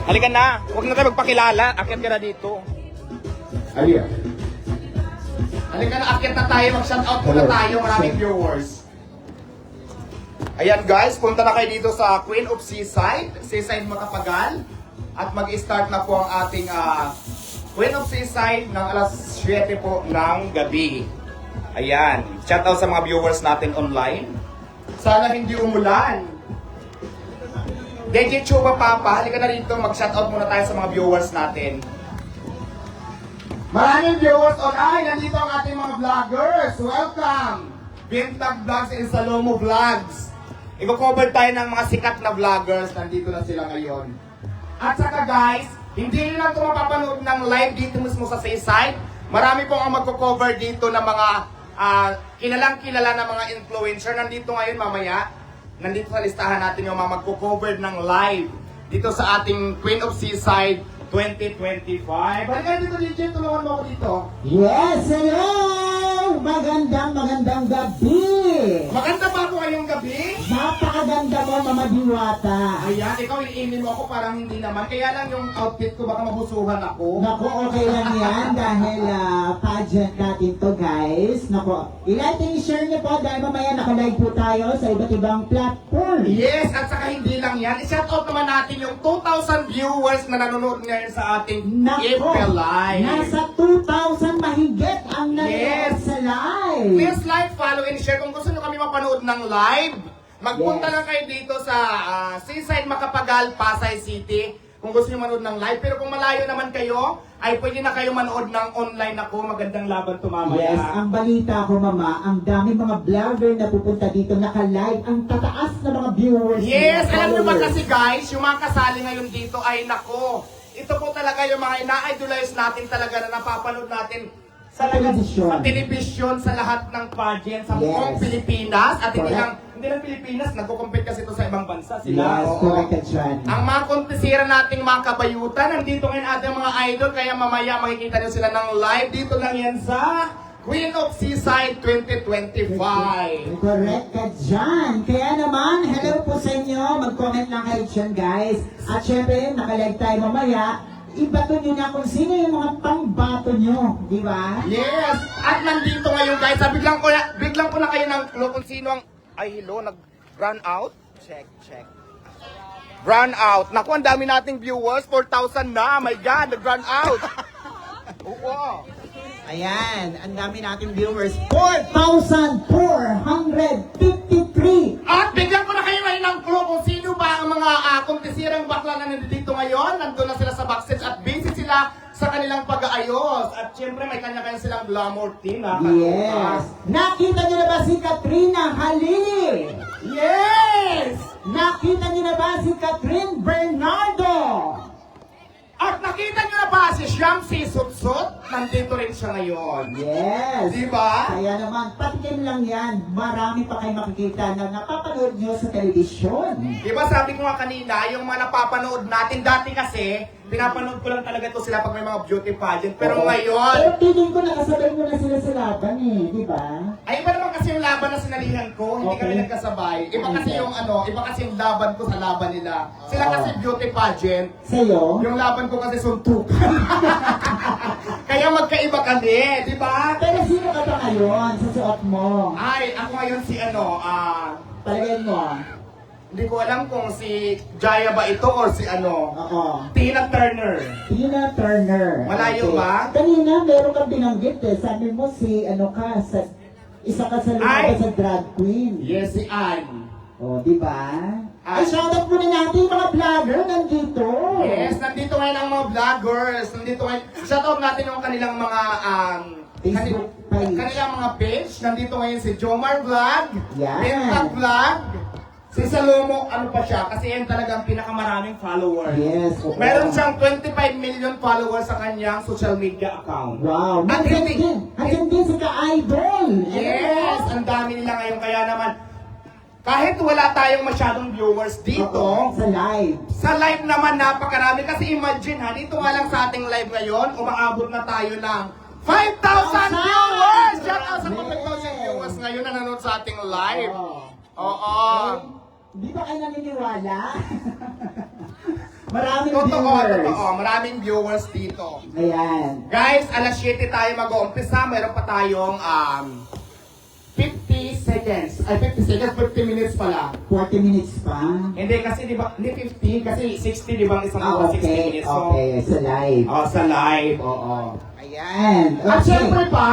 Halika na. Huwag na tayo magpakilala. Akyat ka na dito. Alia. Halika na, akyat na tayo. Mag-shoutout muna tayo. Maraming viewers. Ayan guys, punta na kayo dito sa Queen of Seaside. Seaside Makapagal. At mag-start na po ang ating Queen of Seaside ng alas 7 po ng gabi. Ayan. Shoutout sa mga viewers natin online. Sana hindi umulan. DJ Chuba Papa, halika na rito. Mag-shoutout muna tayo sa mga viewers natin. Maraming viewers online. Nandito ang ating mga vloggers. Welcome! Bintag Vlogs and Salomo Vlogs. I-cover tayo ng mga sikat na vloggers. Nandito na sila ngayon. At saka guys, hindi nyo lang ito mapapanood ng live dito mismo sa Seaside. Marami pong ang magko-cover dito ng mga kilalang-kilala na mga influencer. Nandito ngayon mamaya. Nandito sa listahan natin yung mga magko-cover ng live dito sa ating Queen of Seaside 2025. Balikan dito, DJ. Tulungan mo ako dito. Yes, hello! Magandang gabi! Maganda ba ako ngayong gabi? Napakaganda mo, Mama Diwata. Ayan, ikaw iniimin mo ako parang hindi naman. Kaya lang yung outfit ko baka mabusuhan ako. Naku, okay lang yan dahil pageant natin to, guys. Naku, i-like and share niyo po dahil mamaya nakalive po tayo sa iba't ibang platform. Yes, at saka hindi lang yan. I-shoutout naman natin yung 2,000 viewers na nanonood ngayon sa ating April Live. Nasa 2,000 mahigit ang nanonood sa live. Please like, follow, and share. Kung gusto nyo kami mapanood ng live, magpunta lang kayo dito sa Seaside Makapagal, Pasay City. Kung gusto nyo manood ng live. Pero kung malayo naman kayo, ay pwede na kayo manood ng online ako. Magandang laban to mamaya. Yes, ang balita ko, Mama, ang dami mga vlogger na pupunta dito, naka-live, ang tataas na mga viewers. Yes, mga alam nyo ba followers. kasi guys, yung mga kasali ngayon dito ay nako. Ito po talaga yung mga ina-idolize natin talaga na napapanood natin sa telebisyon, sa lahat ng pageant, sa buong Pilipinas. At hindi lang Pilipinas, nagko-compete kasi ito sa ibang bansa. Sila, Yes, correct yan. ang mga kontesira nating mga kabayutan, nandito ngayon ating mga idol, kaya mamaya makikita nyo sila ng live. Dito lang yan sa Queen of Seaside 2025. Correct ka dyan. Kaya naman, hello po sa inyo. Mag-comment lang kayo dyan, guys. At syempre, nakalag tayo mamaya. Ibato nyo na kung sino yung mga pangbato nyo. Di ba? Yes! At nandito ngayon guys, biglang ko na kayo ng clue kung sino ang... Ay, hello, nag-run out? Check. Run out. Naku, ang dami nating viewers. 4,000 na. My God, nag-run out. Oo. Ayan, ang dami nating viewers. 4,453. At bigyan ko na kayo ngayon ng clue kung sino ba ang mga kontesirang bakla na nandito ngayon. Nandun na sila sa backstage at busy sila sa kanilang pag-aayos. At syempre may kanya-kanya silang glamour team. Yes. Nakita nyo na ba si Katrina Halili? Yes! Nakita nyo na ba si Catherine Bernardo? At nakita nyo na ba si Siyam si Sutsut? Nandito rin siya ngayon. Yes. Diba? Kaya naman, patikim lang yan. Marami pa kayo makikita na napapanood nyo sa telebisyon. Diba sabi ko nga kanina, yung mga napapanood natin dati kasi, pinapanood ko lang talaga to sila pag may mga beauty pageant. Pero Oo. ngayon, Pero tingin ko nakasabay mo na sila sa laban eh, di ba? ay iba naman kasi yung laban na sinalihan ko, hindi kami nagkasabay. Iba kasi yung iba kasi yung laban ko sa laban nila. Sila kasi beauty pageant. Sa'yo? Yung laban ko kasi suntukan. Kaya magkaiba kami, di ba? Pero sino ka ba ngayon sa suot mo? Ay, ako ngayon si Palagay mo. hindi ko alam kung si Jaya ba ito or si Oo. Tina Turner. Tina Turner. Malayo ba? Kanina meron kang binanggit eh. Sabi mo si isa ka sa lumabas sa drag queen. Yes, si Anne. O, di ba? Ay, shoutout muna natin yung mga vlogger nandito. Yes, nandito ngayon ang mga vloggers. Nandito ngayon. Shoutout natin yung kanilang mga Facebook page. kanilang mga page. Nandito ngayon si Jomar Vlog, Yan. Bintag Vlog, si Salomo, ano pa siya? Kasi yan talagang pinakamaraming followers. Yes. oo. Meron siyang 25 million followers sa kanyang social media account. Wow. At hindi, Nandiyan din si ka-idol. yes, ang dami nila ngayon. Kaya naman, kahit wala tayong masyadong viewers dito, Oo, sa live. sa live naman napakarami. Kasi imagine ha, dito nga lang sa ating live ngayon, umaabot na tayo ng 5,000 viewers! Shout out sa mga 5,000 viewers ngayon na nanonood sa ating live. Oo. Di ba kayo naniniwala? Maraming Totoo, viewers. totoo. Maraming viewers dito. Ayan. Guys, alas 7 tayo mag-uumpisa. Meron pa tayong 50 seconds. Ay, 50 seconds, 50 minutes pala. 40 minutes pa. Hindi kasi, di ba, hindi 50, kasi 60, di ba, ang isang Ah, oras, 60 okay. minutes. So, Okay, sa live. sa live, oo. Ayan. At Okay. syempre pa,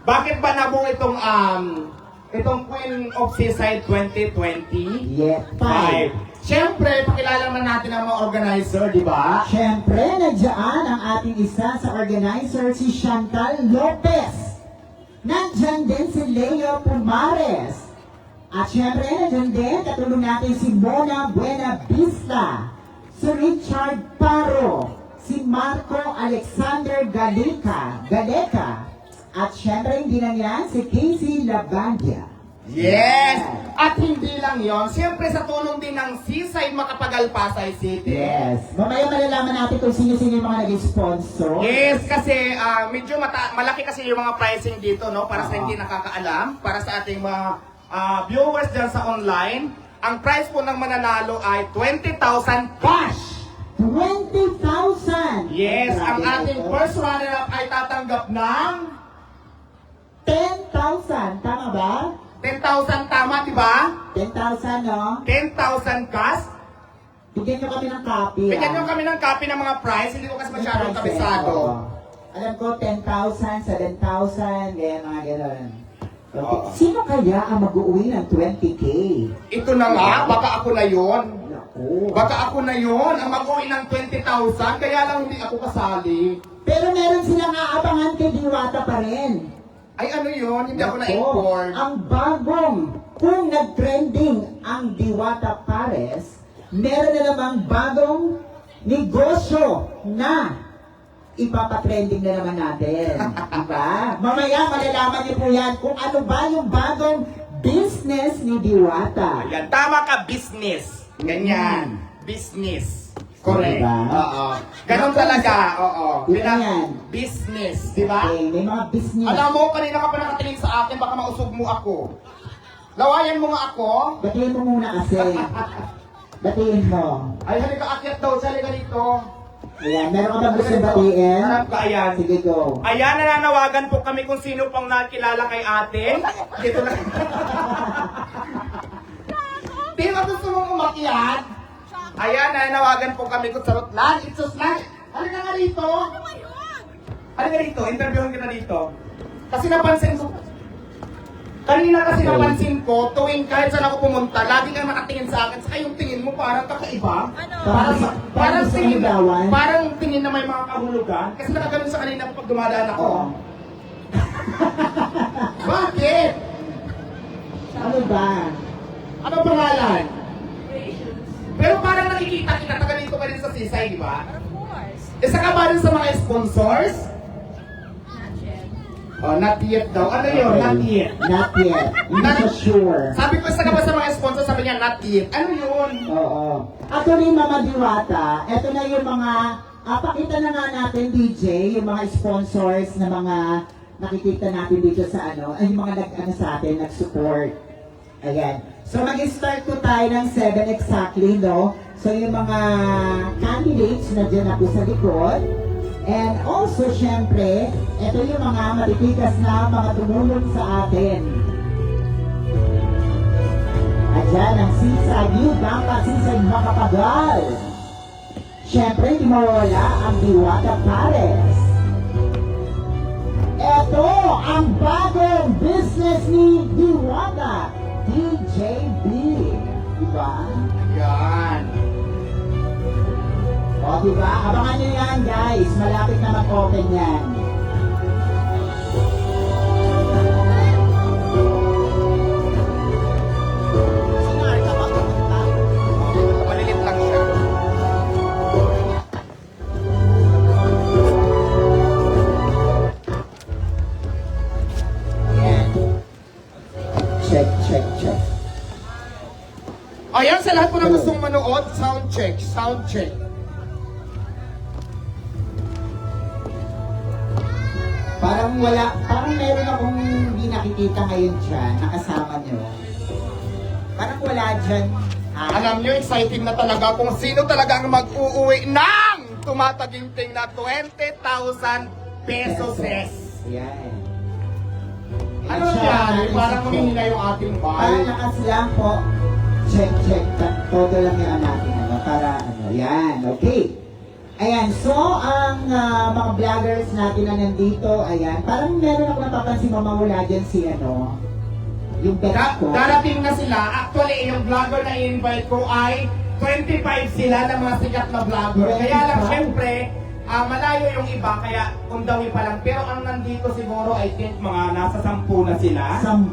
bakit ba nabuo itong Queen of Seaside 2025? Yeah. Five. Syempre, pakilala naman natin ang mga organizer, di ba? Siyempre, nandiyan ang ating isa sa organizer, si Chantal Lopez. Nandiyan din si Leo Pumares. At siyempre, nandiyan din, katulong natin si Mona Buenavista, si Richard Paro, si Marco Alexander Galeca, at siyempre, hindi lang yan, si Casey Labandia. Yes! At hindi lang yon, siyempre sa tulong din ng Seaside Macapagal, Pasay City. Yes. Mamaya malalaman natin kung sino-sino yung mga naging sponsor. Yes, kasi medyo malaki kasi yung mga pricing dito, no? Para sa hindi nakakaalam, para sa ating mga viewers dyan sa online, ang price po ng mananalo ay 20,000 cash! 20,000! Yes, ang Grabe ating ito. first runner-up ay tatanggap ng 10,000, tama ba? 10,000, tama, di ba? 10,000, no? 10,000 cash. Bigyan nyo kami ng copy. Bigyan nyo kami ng copy ng mga price, hindi ko kasi masyadong kabisado. Alam ko, 10,000, 7,000, ganyan, mga gano'n. Okay. Oo. Sino kaya ang mag-uwi ng 20K? Ito na nga, baka ako na yon. Naku. Baka ako na yon ang mag-uwi ng 20,000, kaya lang hindi ako kasali. Pero meron silang aabangan kay Diwata pa rin. Ay ano yun, hindi ako Naku, na-inform. Ang bagong, kung nag-trending ang Diwata Pares, meron na namang bagong negosyo na ipapatrending na naman natin. Diba? Mamaya malalaman niyo po yan kung ano ba yung bagong business ni Diwata. Ayan, tama ka, business. Ganyan, business. Correct. Diba? Oo. Ganon talaga, oo. Diba yan? Business, di ba? Okay, may mga business. Alam mo, kanina ka pa nakatingin sa akin, baka mausog mo ako. Lawayan mo nga ako. Batiin mo muna kasi. Batiin mo. Ay, halika, akyat daw siya, halika dito. Ayan, meron ka ba gusto batiin? Harap ka, ayan. Sige, go. Ayan, nananawagan po kami kung sino pang nakilala kay ate. Dito na. Di ba gusto mong umakyat? Ayan, nananawagan po kami kung sarot lang. Itsos lang. Halika nga dito. Halika dito, interviewin kita dito. Kasi napansin ko. Kanina kasi napansin ko, tuwing kahit saan ako pumunta, lagi kang nakatingin sa akin. Saka yung tingin mo parang kakaiba. Parang tingin, parang tingin na may mga kahulugan. Kasi nakaganon sa kanina pag dumadaan ako. Oo. Bakit? Ano ba? Ano pangalan? Pero parang nakikita kita, taga-dito ka rin sa Sisay, di ba? Of course. Isa ka ba rin sa mga sponsors? Not yet. Oh, not yet daw. Ano yun? Not yet. Not yet. Hindi siya sure. Sabi ko, isa ka ba sa mga sponsors? Sabi niya, not yet. Ano yun? Oo. Actually, Mama Diwata, eto na yung mga, pakita na nga natin, DJ, yung mga sponsors na mga nakikita natin dito sa ano, ay yung mga nag-ano sa atin, nag-support. Ayan. So, mag-start po tayo ng 7 exactly, no? So, yung mga candidates na dyan na po sa likod. And also, syempre, ito yung mga matitikas na mga tumulong sa atin. Ayan, ang Seaside New Bangka Seaside Macapagal. Syempre, hindi mawala ang Diwata Pares. Ito ang bagong business ni Diwata, DJB. Diba? Yan. O, diba? Abangan nyo yan, guys. Malapit na mag-open yan. Malilit lang siya. Yan. Check, check, check. Ayan, sa lahat po na gustong manood, sound check, sound check. Parang meron akong hindi nakikita ngayon dyan, nakasama nyo. Parang wala dyan, Alam nyo, excited na talaga kung sino talaga ang mag-uuwi ng tumataginting na 20,000 pesos. Yan. Ano yan? Parang humihina yung ating ball. Lakas lang po. Check. Todo lang yan natin. Para yan. Okay. Ayan, so ang mga vloggers natin na nandito, ayan, parang meron ako napapansin mamamula dyan si yung bet ko. Darating na sila. Actually, yung vlogger na i-invite ko ay 25 sila ng mga sikat na vlogger. Kaya lang, 25? syempre, malayo yung iba, kaya undawi pa lang. Pero ang nandito siguro, I think, mga nasa 10 na sila.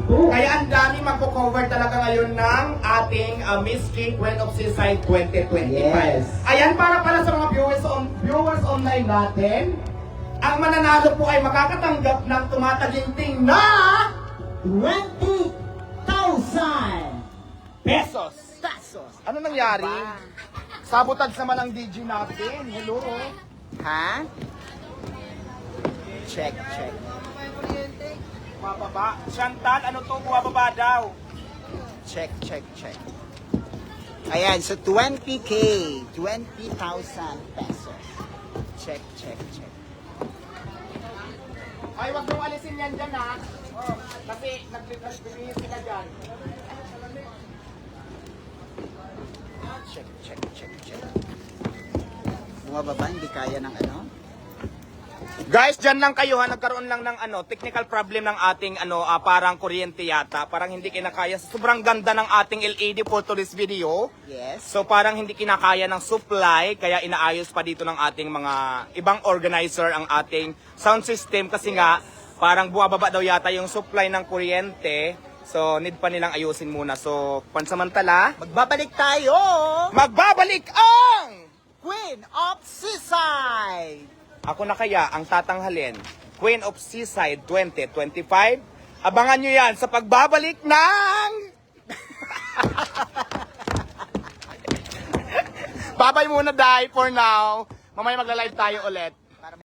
10. Kaya ang dami magko-cover talaga ngayon ng ating Miss King Queen of Seaside 2025. Yes. Ayan, para sa mga viewers online natin, ang mananalo po ay makakatanggap ng tumataginting na 20,000 pesos. Ano nangyari? Sabotage naman ang DJ natin. Hello. Ha? Check. Mababa. Chantal, ano to? Bumababa daw. Check. Ayan, so 20K. 20,000 pesos. Check. Ay, wag mong alisin yan dyan, ha? Kasi nagbibihis sila dyan. Check. Bumababa, hindi kaya ng Guys, dyan lang kayo, ha? Nagkaroon lang ng technical problem ng ating parang kuryente yata. Parang hindi kinakaya. Sobrang ganda ng ating LED for today's video. Yes. So parang hindi kinakaya ng supply, kaya inaayos pa dito ng ating mga ibang organizer ang ating sound system kasi nga parang buwababa daw yata yung supply ng kuryente. So need pa nilang ayusin muna. So pansamantala, Magbabalik tayo! magbabalik ang Queen of Seaside! ako na kaya ang tatanghalin Queen of Seaside 2025. Abangan nyo yan sa pagbabalik ng Babay muna, Dai, for now. Mamaya magla-live tayo ulit.